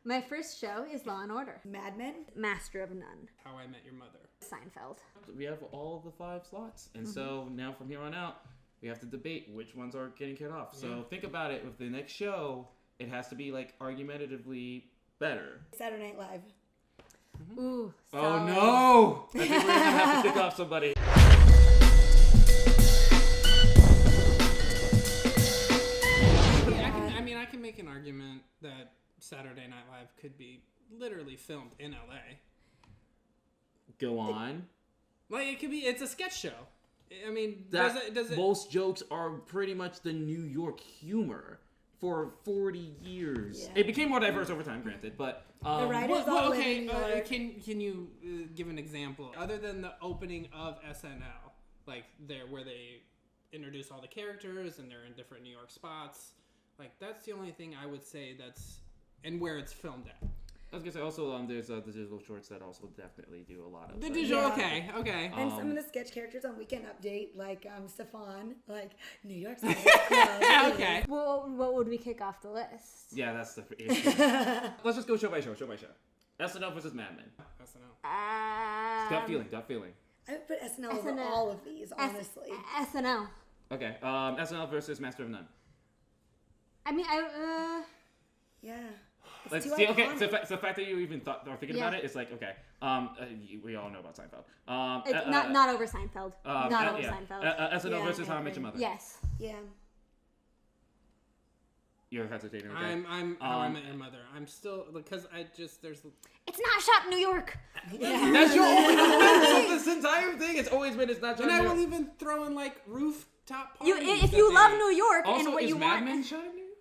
My first show is Law & Order. Mad Men. Master of None. How I Met Your Mother. Seinfeld. We have all the 5 slots. And so now from here on out, we have to debate which ones are getting cut off. So think about it. With the next show, it has to be like argumentatively better. Saturday Night Live. Ooh. Oh solid. no! I think we're gonna have to kick off somebody. I can make an argument that Saturday Night Live could be literally filmed in LA. Go on. Like it could be. It's a sketch show. I mean, Does it? Most jokes are pretty much the New York humor for 40 years. Yeah. It became more diverse over time, granted, but The writers all live in New York. Can you give an example other than the opening of SNL, like where they introduce all the characters and they're in different New York spots? Like that's the only thing I would say and where it's filmed at. I was gonna say also there's the digital shorts that also definitely do a lot of The digital, Yeah. okay. And some of the sketch characters on Weekend Update, like Stefan, like New York's club. Okay. Well, what would we kick off the list? Yeah, that's the issue. Let's just go show by show. SNL versus Mad Men. SNL. Gut feeling. I would put SNL over all of these, honestly. SNL. Okay, SNL versus Master of None. I mean, Yeah. Let's too see. Okay, iconic. so the fact that you even are thinking about it, it's like okay. We all know about Seinfeld. it's not over Seinfeld. Not over Seinfeld. SNL Yeah, versus I How I Met Your agree. Mother. Yes. Yeah. You're hesitating. Okay. I'm How I Met Your Mother. I'm still because there's. It's not shot in New York. That's your only defense of this entire thing. It's always been it's not. And I John will Mayer. even throw in like rooftop parties. If you love New York Also, and what is you Mad want. Men shot in New York?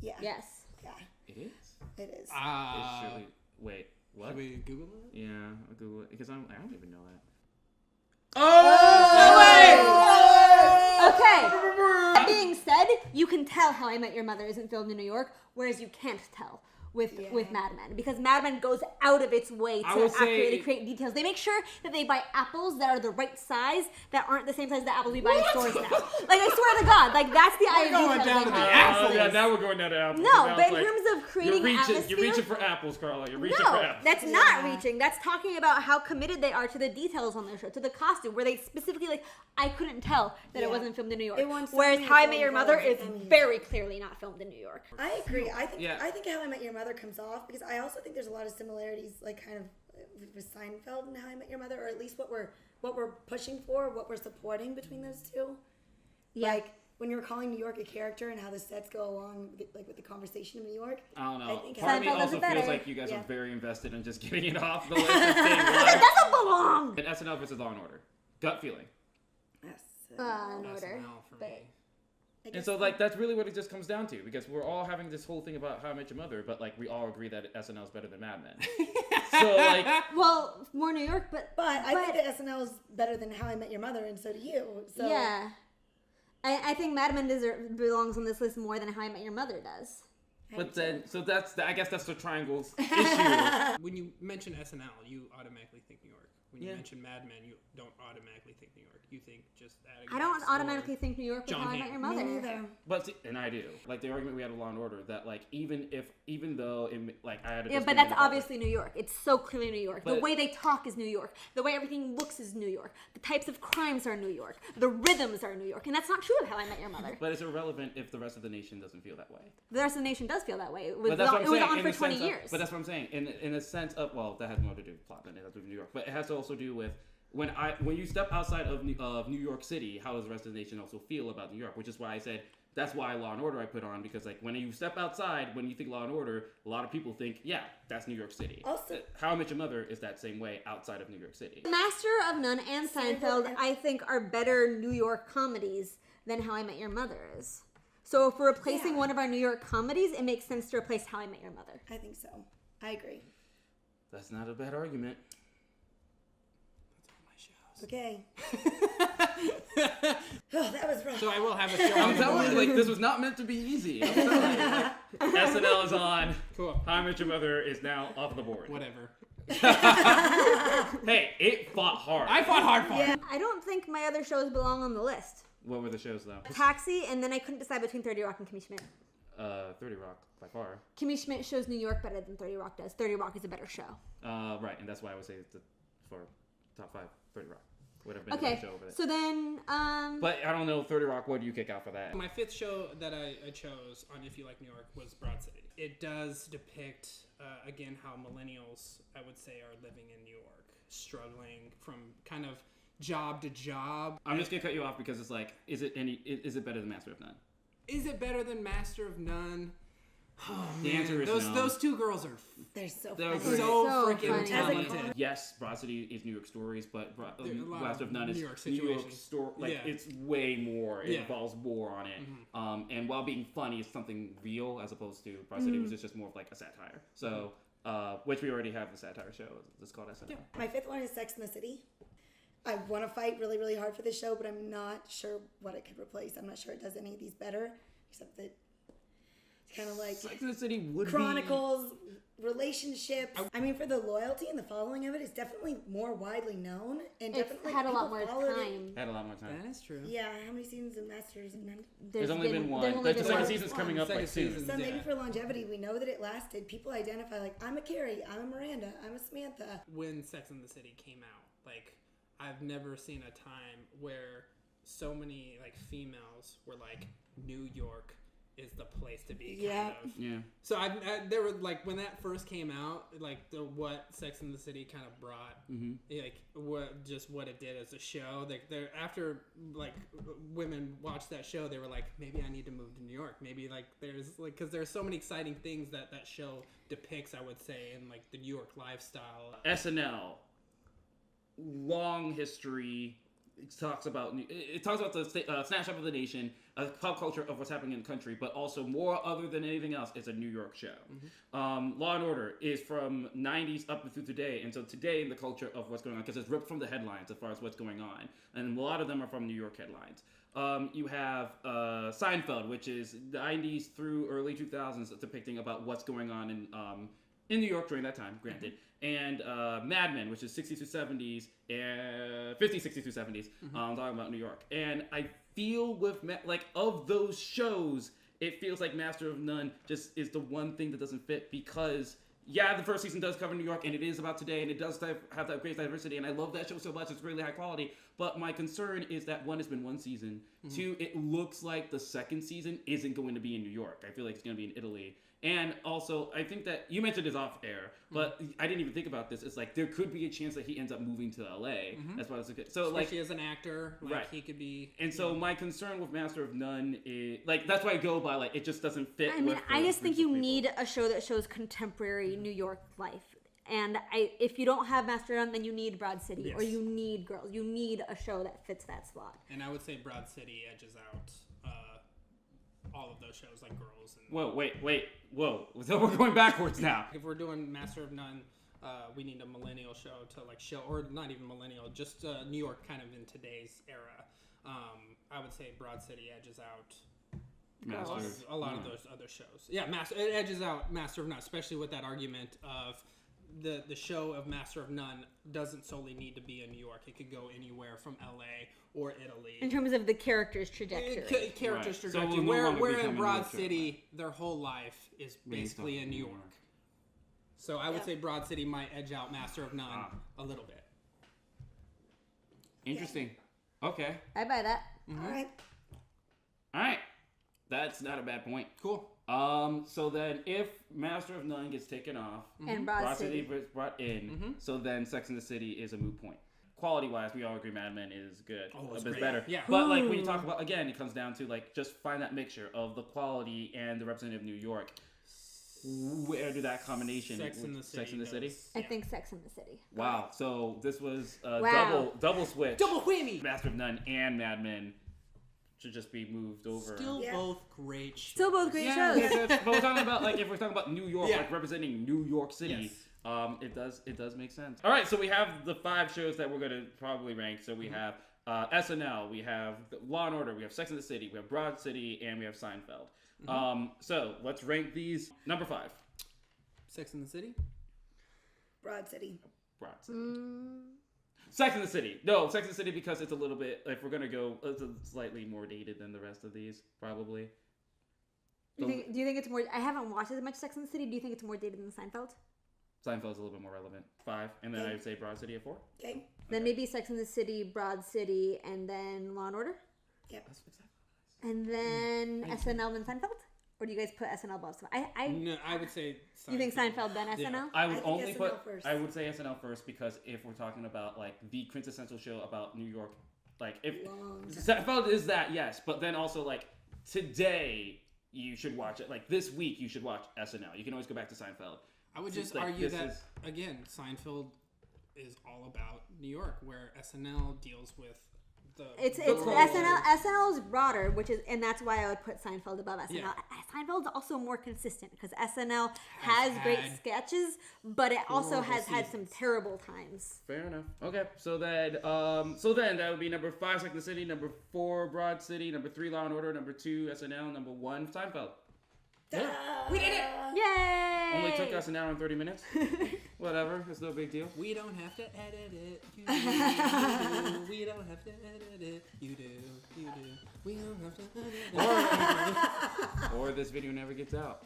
Yeah. Yes. Yeah. It is. It is. It's surely. Wait. What? Should we Google it? Yeah, I'll Google it because I don't even know that. Okay. That being said, you can tell How I Met Your Mother isn't filmed in New York, whereas you can't tell with Mad Men, because Mad Men goes out of its way to accurately create details. They make sure that they buy apples that are the right size, that aren't the same size as the apples we buy in stores now. Like, I swear to God, like that's the idea. going down to the Oh, yeah, now we're going down to apples. No, Now but it's in terms of creating atmosphere, you're reaching for apples, Carla. You're reaching for no, apples. that's not reaching. That's talking about how committed they are to the details on their show, to the costume, where they specifically I couldn't tell that it wasn't filmed in New York. Whereas How I Met Your Mother is very clearly not filmed in New York. I agree. I think How I Met Your Mother comes off because I also think there's a lot of similarities, like kind of with Seinfeld and How I Met Your Mother, or at least what we're pushing for, what we're supporting between those two. Yeah. Like when you're calling New York a character and how the sets go along with the conversation of New York. I don't know. I think Part of me Seinfeld also does it feels better. like you guys Yeah. are very invested in just getting it off the list and staying alive. It doesn't belong. And SNL versus Law and Order. Gut feeling. Yes. In order. SNL for But- me. And so, that's really what it just comes down to, because we're all having this whole thing about How I Met Your Mother, but, we all agree that SNL is better than Mad Men. So, Well, more New York, but I think that SNL is better than How I Met Your Mother, and so do you. So yeah. I think Mad Men belongs on this list more than How I Met Your Mother does. but then, so I guess that's the triangle's issue. When you mention SNL, you automatically think New York. When you Yeah. mention Mad Men, you don't automatically think New York. You think just that. I don't automatically think New York with John How I Met Hamm. Your Me Mother. neither. But see, and I do. The argument we had with Law and Order, that, even though, I had a Yeah, but disagreement that's about obviously New York. It's so clearly New York. The But- way they talk is New York. The way everything looks is New York. The types of crimes are New York. The rhythms are New York. And that's not true of How I Met Your Mother. But it's irrelevant if the rest of the nation doesn't feel that way. The rest of the nation does feel that way. It was But that's what I'm saying. on in for the 20 sense of- years. But that's what I'm saying. In a sense of, that has more to do with plot than it has to do with New York. But it has to also do with when you step outside of New York City, how does the rest of the nation also feel about New York? Which is why I said that's why Law and Order I put on, because when you step outside, when you think Law and Order, a lot of people think, yeah, that's New York City. Also- How I Met Your Mother is that same way outside of New York City. Master of None and Seinfeld, I think, are better New York comedies than How I Met Your Mother is. So if we're replacing one of our New York comedies, it makes sense to replace How I Met Your Mother. I think so. I agree. That's not a bad argument. Okay. Oh, that was rough. So I will have a show. I'm telling you, this was not meant to be easy. I'm telling you, SNL is on. Cool. How I Met Your Mother is now off the board. Whatever. Hey, it fought hard. I fought hard for it. Yeah. I don't think my other shows belong on the list. What were the shows though? Taxi, and then I couldn't decide between 30 Rock and Kimmy Schmidt. 30 Rock by far. Kimmy Schmidt shows New York better than 30 Rock does. 30 Rock is a better show. Right, and that's why I would say for top 5, 30 Rock would have been a better show over there. So then, but I don't know, 30 Rock, what do you kick out for that? My 5th show that I chose on If You Like New York was Broad City. It does depict, again, how millennials, I would say, are living in New York, struggling from kind of job to job. I'm just going to cut you off because it's like, is it better than Master of None? Is it better than Master of None? Oh, the answer is no. Those 2 girls are they're so freaking talented. Yes, Broad City is New York stories, but Master of None is New York story. Like it's way more. It involves more on it. Mm-hmm. And while being funny, it's something real as opposed to Broad City, which is just more of like a satire. So, which we already have the satire show. It's called SNL. Yeah. My 5th one is Sex and the City. I want to fight really, really hard for this show, but I'm not sure what it could replace. I'm not sure it does any of these better, except that it's kind of like Sex and the City would chronicles relationships. I mean, for the loyalty and the following of it, it's definitely more widely known, and definitely had a lot more time. Had a lot more time. That is true. Yeah, how many seasons of Masters of None? There's only been one. The second season's coming up like soon. So maybe for longevity, we know that it lasted. People identify like, I'm a Carrie, I'm a Miranda, I'm a Samantha. When Sex and the City came out, like, I've never seen a time where so many like females were like, New York is the place to be. Kind of. Yeah. So there were like when that first came out, like what Sex and the City kind of brought, like what it did as a show. Like after like women watched that show, they were like, maybe I need to move to New York. Maybe like there's like because there's so many exciting things that show depicts. I would say in like the New York lifestyle. SNL. Long history. It talks about the snapshot of the nation, pop culture of what's happening in the country, but also more other than anything else, it's a New York show. Mm-hmm. Law and Order is from 90s up through today, and so today in the culture of what's going on, because it's ripped from the headlines as far as what's going on, and a lot of them are from New York headlines. You have Seinfeld, which is 90s through early 2000s, depicting about what's going on in New York during that time, granted. And Mad Men, which is 60s to 70s, and 50s, 60s to 70s, talking about New York. And I feel with, of those shows, it feels like Master of None just is the one thing that doesn't fit because, the first season does cover New York, and it is about today, and it does have that great diversity, and I love that show so much, it's really high quality. But my concern is that, one, it's been one season. Two, it looks like the second season isn't going to be in New York. I feel like it's going to be in Italy. And also, I think that you mentioned this off air, but I didn't even think about this. It's like there could be a chance that he ends up moving to LA. That's why it's good. So especially as an actor, like he could be. And so my concern with Master of None is that's why I go by it just doesn't fit. I mean, I just think you need a show that shows contemporary New York life. And if you don't have Master of None, then you need Broad City or you need Girls. You need a show that fits that slot. And I would say Broad City edges out all of those shows like Girls. And Whoa. So we're going backwards now. If we're doing Master of None, we need a millennial show to show, or not even millennial, just New York kind of in today's era. I would say Broad City edges out a lot of those other shows. Yeah, it edges out Master of None, especially with that argument of the show of Master of None doesn't solely need to be in New York. It could go anywhere from LA or Italy. In terms of the character's trajectory. Trajectory. So where in Broad City, their whole life is basically in New York. So I would say Broad City might edge out Master of None a little bit. Interesting. Okay. I buy that. Mm-hmm. All right. That's not a bad point. Cool. So then if Master of None gets taken off and Broad City is brought in, so then Sex and the City is a moot point. Quality-wise, we all agree Mad Men is good. It's better. Yeah. But when you talk about, again, it comes down to just find that mixture of the quality and the representative of New York. Where do that combination? Sex and the City. I think Sex and the City. Wow. So this was a double switch. Double whammy. Master of None and Mad Men should just be moved over. Still both great shows. Still both great shows. But we're talking about if we're talking about New York, representing New York City, it does make sense. All right, so we have the 5 shows that we're gonna probably rank. So we have SNL, we have Law and Order, we have Sex and the City, we have Broad City, and we have Seinfeld. So let's rank these. Number 5. Sex and the City. Broad City. Sex and the City. No, Sex and the City because it's a little bit, if we're going to go, it's slightly more dated than the rest of these, probably. Do you think it's more? I haven't watched as much Sex and the City. Do you think it's more dated than Seinfeld? Seinfeld's a little bit more relevant. 5, and then I would say Broad City at 4. Okay. Then maybe Sex and the City, Broad City, and then Law and Order. Yep. That's exactly. And then SNL, then Seinfeld. Or do you guys put SNL above? No, I would say. Seinfeld. You think Seinfeld then SNL? I would only SNL put. first. I would say SNL first because if we're talking about like the quintessential show about New York, like if Seinfeld is that, yes, but then also like today you should watch it. Like this week you should watch SNL. You can always go back to Seinfeld. I would just argue that again, Seinfeld is all about New York, where SNL deals with it's SNL is broader, and that's why I would put Seinfeld above SNL. Yeah. Seinfeld's also more consistent because SNL has great sketches, but it also has had some terrible times. Fair enough. Okay, so then that would be number 5, Sex and the City, number 4, Broad City, number 3, Law and Order, number 2, SNL, number 1, Seinfeld. Yeah. We did it! Yay! Only took us an hour and 30 minutes. Whatever, it's no big deal. We don't have to edit it. You do. You do. We don't have to edit it. You do. You do. We don't have to edit it. Or this video never gets out.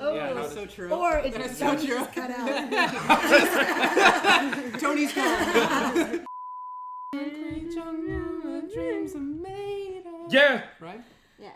Oh, yeah, that's so true. Or it's that is so so true. cut out. Tony's gone. Dreams are made of. Yeah! Right? Yeah.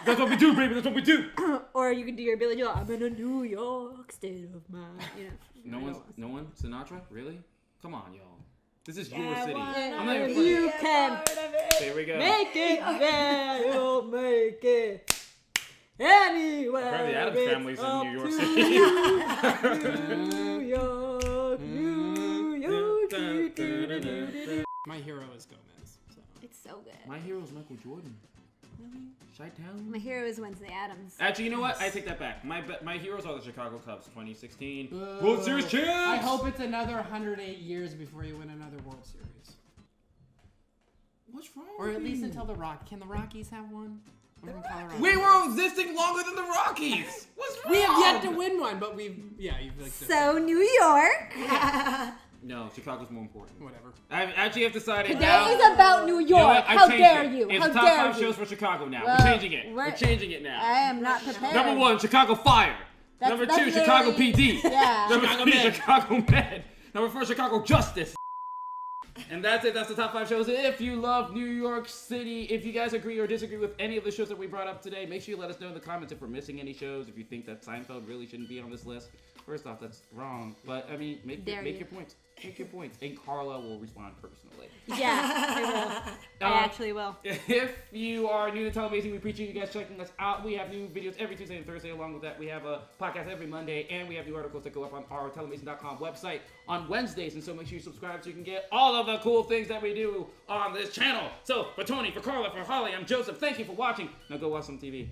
That's what we do, baby. That's what we do. Or you can do your Billy Joel. I'm in a New York state of mind. You know. No one? Sinatra? Really? Come on, y'all. This is your city. I'm not not even you can There we go. make it there. You'll make it anywhere. Apparently the Addams family's in New York City. New York, New York. My hero is Gomez. So. It's so good. My hero is Michael Jordan. Really? Chi-Town? My hero is Wednesday Addams. Actually, you know what? I take that back. My heroes are the Chicago Cubs, 2016 World Series champs. I hope it's another 108 years before you win another World Series. What's wrong? Or at least until the Rockies. Can the Rockies have one? I'm from Colorado. We were existing longer than the Rockies. What's wrong? We have yet to win one, but you've like. So New York. No, Chicago's more important. Whatever. I actually have decided Today now. is about New York. You know what? How changed dare it. you? It's How top dare 5 you? shows for Chicago now. Well, we're changing it. we're changing it now. I am not prepared. Number 1, Chicago Fire. Number 2, Chicago PD. Yeah. Number Chicago 3, Med. Chicago Med. Number 4, Chicago Justice. And that's it. That's the top 5 shows. If you love New York City, if you guys agree or disagree with any of the shows that we brought up today, make sure you let us know in the comments if we're missing any shows, if you think that Seinfeld really shouldn't be on this list. First off, that's wrong. But, I mean, make your points. Make your points. And Carla will respond personally. Yeah, I will. I actually will. If you are new to Telemazing, we appreciate you guys checking us out. We have new videos every Tuesday and Thursday. Along with that, we have a podcast every Monday, and we have new articles that go up on our telemazing.com website on Wednesdays. And so make sure you subscribe so you can get all of the cool things that we do on this channel. So for Tony, for Carla, for Holly, I'm Joseph. Thank you for watching. Now go watch some TV.